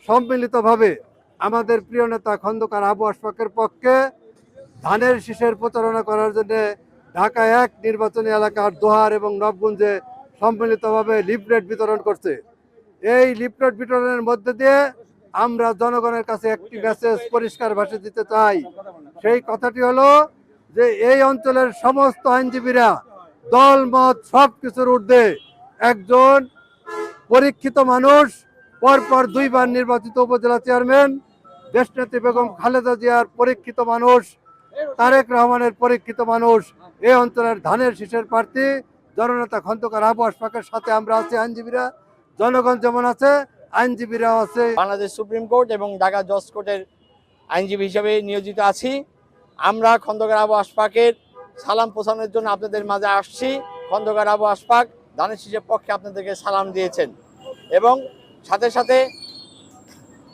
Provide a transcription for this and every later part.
সম্মিলিতভাবে আমাদের প্রিয় নেতা খন্দকার আবু আশফাকের পক্ষে ধানের শীষের প্রচারণা করার জন্য ঢাকা ১ নির্বাচনী এলাকার দোহার এবং নবগঞ্জে সম্মিলিতভাবে লিফলেট বিতরণ করছে। এই লিফলেট বিতরণের মধ্যে দিয়ে আমরা জনগণের কাছে একটি মেসেজ পরিষ্কার ভাষায় দিতে চাই। সেই কথাটি হলো যে এই অঞ্চলের সমস্ত আইনজীবীরা দল মত সব কিছুর ঊর্ধ্বে একজন পরীক্ষিত মানুষ, পরপর 2 বার নির্বাচিত উপজেলা চেয়ারম্যান, দেশনেত্রী বেগম খালেদা জিয়ার পরীক্ষিত মানুষ, তারেক রহমানের পরীক্ষিত মানুষ, এই অঞ্চলের ধানের শীষের প্রার্থী জননেতা খন্দকার আবু আশফাকের সাথে আমরা আছি। আইনজীবীরা, জনগণ যেমন আছে আইনজীবীরাও আছে। বাংলাদেশ সুপ্রিম কোর্ট এবং ঢাকা জজ কোর্টের আইনজীবী হিসেবে নিয়োজিত আছি। আমরা খন্দকার আবু আশফাকের সালাম পৌঁছানোর জন্য আপনাদের মাঝে আসছি। খন্দকার আবু আশফাক ধানের শীষের পক্ষে আপনাদেরকে সালাম দিয়েছেন এবং সাথে সাথে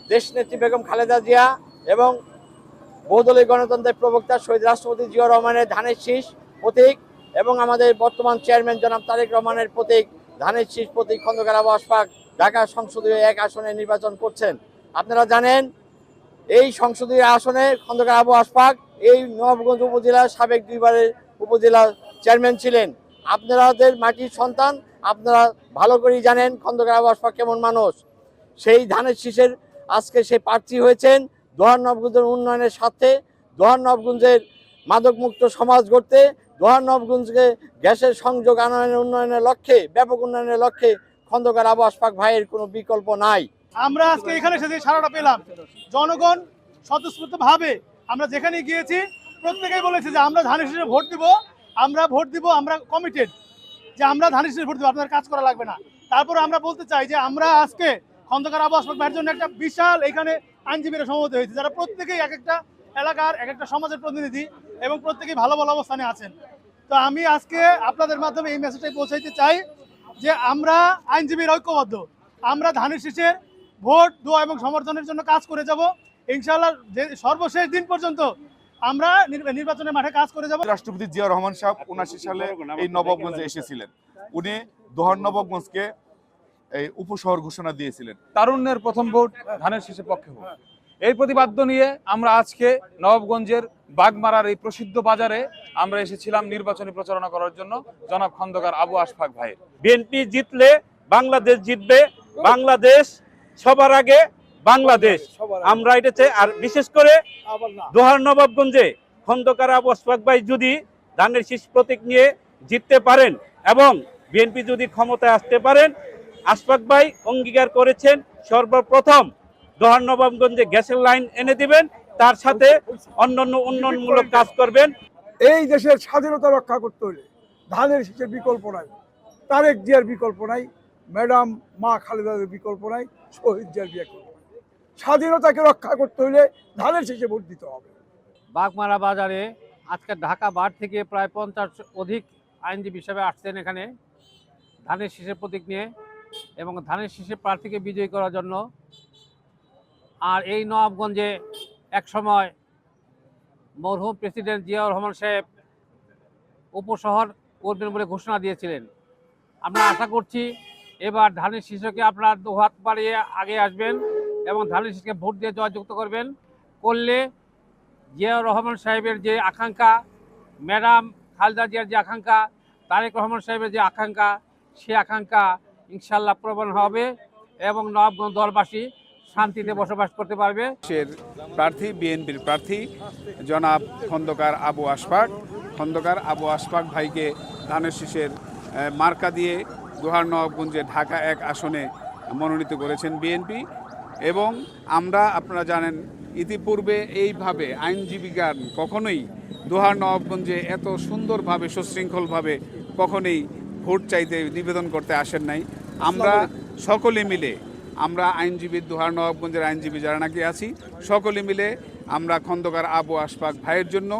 দেশনেত্রী বেগম খালেদা জিয়া এবং বহুদলীয় গণতন্ত্রের প্রবক্তা শহীদ রাষ্ট্রপতি জিয়াউর রহমানের ধানের শীষ প্রতীক এবং আমাদের বর্তমান চেয়ারম্যান জনাব তারেক রহমানের প্রতীক ধানের শীষ প্রতীক খন্দকার আবু আশফাক ঢাকা সংসদীয় 1 আসনে নির্বাচন করছেন। আপনারা জানেন এই সংসদীয় আসনে খন্দকার আবু আশফাক এই নবাবগঞ্জ উপজেলার সাবেক 2 বারের উপজেলা চেয়ারম্যান ছিলেন। আপনাদের মাটির সন্তান, আপনারা ভালো করেই জানেন খন্দকার আবু আশফাক কেমন মানুষ। সেই ধানের শীষের আজকে সে প্রার্থী হয়েছেন দোহার নবগঞ্জের উন্নয়নের স্বার্থে, দোহার নবগঞ্জের মাদকমুক্ত সমাজ গড়তে, দোহার নবগঞ্জকে গ্যাসের সংযোগ আনয়নের উন্নয়নের লক্ষ্যে, ব্যাপক উন্নয়নের লক্ষ্যে খন্দকার আবু আশফাক ভাইয়ের কোনো বিকল্প নাই। আমরা আজকে এখানে এসে যে সাড়াটা পেলাম, জনগণ স্বতঃস্ফূর্তভাবে আমরা যেখানে গিয়েছি প্রত্যেকেই বলেছে যে আমরা ধানের শীষে ভোট দিব, আমরা কমিটেড যে আমরা ধানের শীষে ভোট দিব, আপনাদের কাজ করা লাগবে না। তারপরে আমরা বলতে চাই যে আমরা আজকে খন্দকার আবু আশফাক ভাইয়ের জন্য একটা বিশাল এখানে আইনজীবীরা সমবেত হয়েছে, যারা প্রত্যেকেই এক একটা এলাকার এক একটা সমাজের প্রতিনিধি এবং প্রত্যেকেই ভালো ভালো অবস্থানে আছেন। তো আমি আজকে আপনাদের মাধ্যমে এই মেসেজটাই পৌঁছাইতে চাই যে আমরা আইনজীবীর ঐক্যবদ্ধ, আমরা ধানের শীষের ভোট, দোয়া এবং সমর্থনের জন্য কাজ করে যাব ইনশাআল্লাহ। যে সর্বশেষ দিন পর্যন্ত আমরা নির্বাচনের মাঠে কাজ করে যাব। রাষ্ট্রপতি জিয়াউর রহমান সাহেব 79 সালে এই নবাবগঞ্জে এসেছিলেন। উনি দোহার নবাবগঞ্জকে এই উপশহর ঘোষণা দিয়েছিলেন। তারুণ্যের প্রথম ভোট ধানের শীষের পক্ষে হোক, এই প্রতিপাদ্য নিয়ে আমরা আজকে নবাবগঞ্জের বাগমারার এই প্রসিদ্ধ বাজারে আমরা এসেছিলাম নির্বাচনী প্রচারণা করার জন্য জনাব খন্দকার আবু আশফাক ভাইয়ের। বিএনপি জিতলে বাংলাদেশ জিতবে, বাংলাদেশ সবার আগে, বাংলাদেশ আমরা এটা চাই। আর বিশেষ করে দোহার নবাবগঞ্জে খন্দকার আবু আশফাক ভাই যদি ধানের শীষ প্রতীক নিয়ে জিততে পারেন এবং বিএনপি যদি ক্ষমতায় আসতে পারেন, আশফাক ভাই অঙ্গীকার করেছেন সর্বপ্রথম দোহার নবাবগঞ্জে গ্যাসের লাইন এনে দিবেন, তার সাথে অন্যান্য উন্নয়নমূলক কাজ করবেন। এই দেশের স্বাধীনতা রক্ষা করতে হলে ধানের শীষের বিকল্প নাই, তারেক জিয়ার বিকল্প নাই, ম্যাডাম মা খালেদার বিকল্প নাই, শহীদ জিয়ার বিকল্প নাই। স্বাধীনতাকে রক্ষা করতে হলে ধানের শীষে ভোট দিতে হবে। বাগমারা বাজারে আজকে ঢাকা বার থেকে প্রায় 50 অধিক আইনজীবী হিসেবে আসছেন এখানে ধানের শীষের প্রতীক নিয়ে এবং ধানের শীষের প্রার্থীকে বিজয়ী করার জন্য। আর এই নবাবগঞ্জে একসময় মরহুম প্রেসিডেন্ট জিয়াউর রহমান সাহেব উপশহর করবেন বলে ঘোষণা দিয়েছিলেন। আমরা আশা করছি এবার ধানের শীষকে আপনারা 2 হাত বাড়িয়ে আগে আসবেন এবং ধানের শীষকে ভোট দিয়ে জয়যুক্ত করলে জিয়াউর রহমান সাহেবের যে আকাঙ্ক্ষা, ম্যাডাম খালেদা জিয়ার যে আকাঙ্ক্ষা, তারেক রহমান সাহেবের যে আকাঙ্ক্ষা, সে আকাঙ্ক্ষা ইনশাল্লাহ প্রবণ হবে এবং নবাবগঞ্জ দলবাসী শান্তিতে বসবাস করতে পারবে। প্রার্থী বিএনপির প্রার্থী জনাব খন্দকার আবু আশফাক, খন্দকার আবু আশফাক ভাইকে ধানের শীষের মার্কা দিয়ে দোহার নবাবগঞ্জে ঢাকা 1 আসনে মনোনীত করেছেন বিএনপি। এবং আমরা, আপনারা জানেন, ইতিপূর্বে এইভাবে আইনজীবীগণ কখনোই দোহার নবাবগঞ্জে এত সুন্দরভাবে সুশৃঙ্খলভাবে কখনোই ভোট চাইতে নিবেদন করতে আসেন নাই। আমরা সকলে মিলে, আমরা আইনজীবী, দোহার নবাবগঞ্জের আইনজীবী যারা নাকি আছি, সকলে মিলে আমরা খন্দকার আবু আশফাক ভাইয়ের জন্য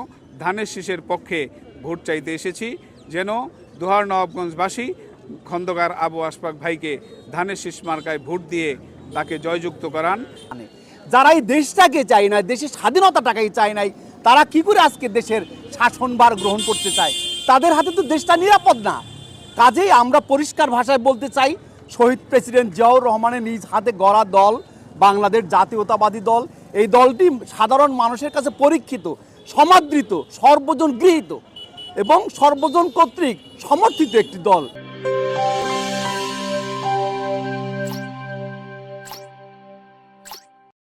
ধানের শীষের পক্ষে ভোট চাইতে এসেছি, যেন দোহার নবাবগঞ্জবাসী খন্দকার আবু আশফাক ভাইকে ধানের শীষ মার্কায় ভোট দিয়ে তাকে জয়যুক্ত করান। যারা এই দেশটাকে চায় না, দেশের স্বাধীনতাটাকেই চায় নাই, তারা কি করে আজকে দেশের শাসনভার গ্রহণ করতে চায়? তাদের হাতে তো দেশটা নিরাপদ না। কাজেই আমরা পরিষ্কার ভাষায় বলতে চাই, শহীদ প্রেসিডেন্ট জিয়াউর রহমানের নিজ হাতে গড়া দল বাংলাদেশ জাতীয়তাবাদী দল। এই দলটি সাধারণ মানুষের কাছে পরীক্ষিত, সমাদৃত, সর্বজন গৃহীত এবং সর্বজন কর্তৃক সমর্থিত একটি দল।